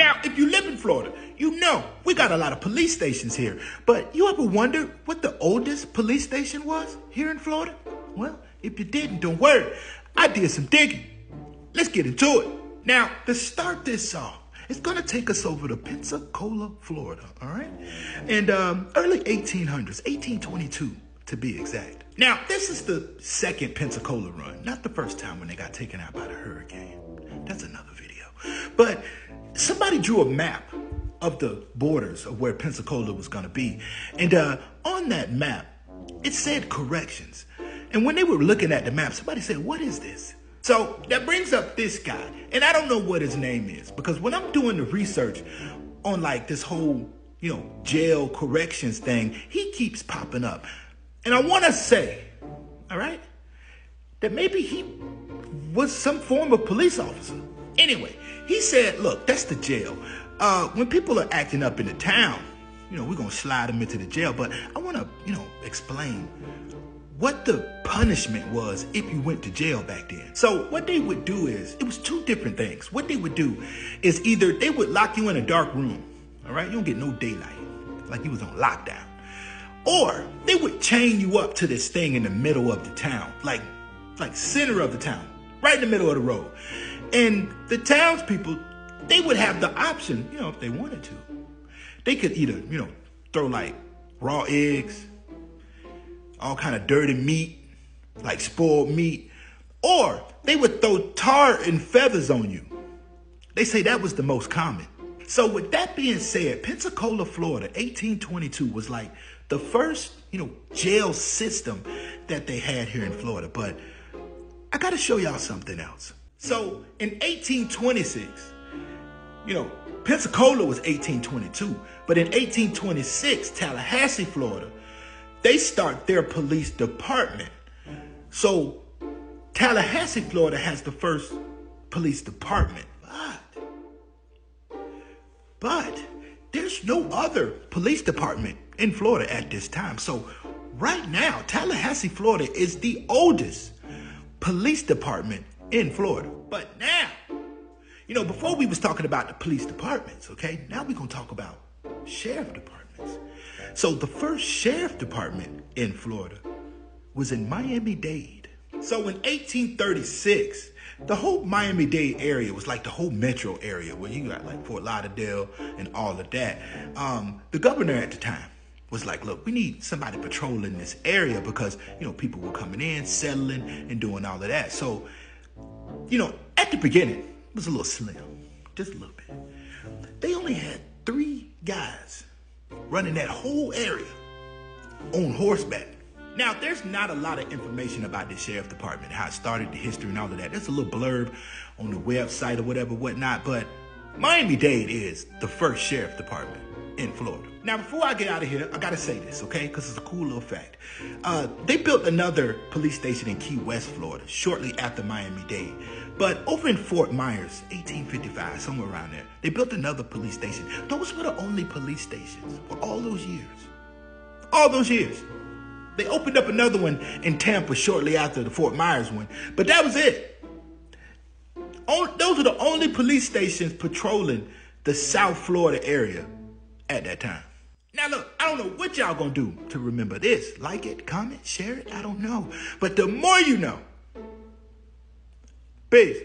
Now, if you live in Florida, you know we got a lot of police stations here. But you ever wondered what the oldest police station was here in Florida? Well, if you didn't, don't worry. I did some digging. Let's get into it. Now, to start this off, it's going to take us over to Pensacola, Florida, all right? And early 1800s, 1822 to be exact. Now, this is the second Pensacola run, not the first time when they got taken out by the hurricane. That's another video. But somebody drew a map of the borders of where Pensacola was going to be. And on that map, it said corrections. And when they were looking at the map, somebody said, what is this? So that brings up this guy. And I don't know what his name is, because when I'm doing the research on like this whole, jail corrections thing, he keeps popping up. And I want to say, all right, that maybe he was some form of police officer. Anyway, he said, look, that's the jail. When people are acting up in the town, we're going to slide them into the jail. But I want to, explain what the punishment was if you went to jail back then. So what they would do is, it was two different things. What they would do is either they would lock you in a dark room, all right? You don't get no daylight, like you was on lockdown. Or they would chain you up to this thing in the middle of the town, like center of the town, right in the middle of the road. And the townspeople, they would have the option, if they wanted to. They could either, throw like raw eggs, all kind of dirty meat, like spoiled meat, or they would throw tar and feathers on you. They say that was the most common. So with that being said, Pensacola, Florida, 1822 was like the first, jail system that they had here in Florida. But I got to show y'all something else. So in 1826, Pensacola was 1822, but in 1826, Tallahassee, Florida, they start their police department. So Tallahassee, Florida has the first police department. But there's no other police department in Florida at this time. So right now, Tallahassee, Florida is the oldest police department in Florida. But now, before we was talking about the police departments, okay? Now we're going to talk about sheriff departments. So the first sheriff department in Florida was in Miami-Dade. So in 1836, the whole Miami-Dade area was like the whole metro area where you got like Fort Lauderdale and all of that. The governor at the time was like, look, we need somebody patrolling this area because, people were coming in, settling and doing all of that. So, at the beginning, it was a little slim, just a little bit. They only had 3 guys running that whole area on horseback. Now, there's not a lot of information about the sheriff department, how it started, the history and all of that. There's a little blurb on the website or whatnot, but Miami-Dade is the first sheriff department in Florida. Now, before I get out of here, I gotta say this, okay? Because it's a cool little fact. They built another police station in Key West, Florida, shortly after Miami-Dade. But over in Fort Myers, 1855, somewhere around there, they built another police station. Those were the only police stations for all those years. All those years. They opened up another one in Tampa shortly after the Fort Myers one, but that was it. Those are the only police stations patrolling the South Florida area at that time. Now look, I don't know what y'all gonna do to remember this. Like it, comment, share it, I don't know. But the more you know. Peace.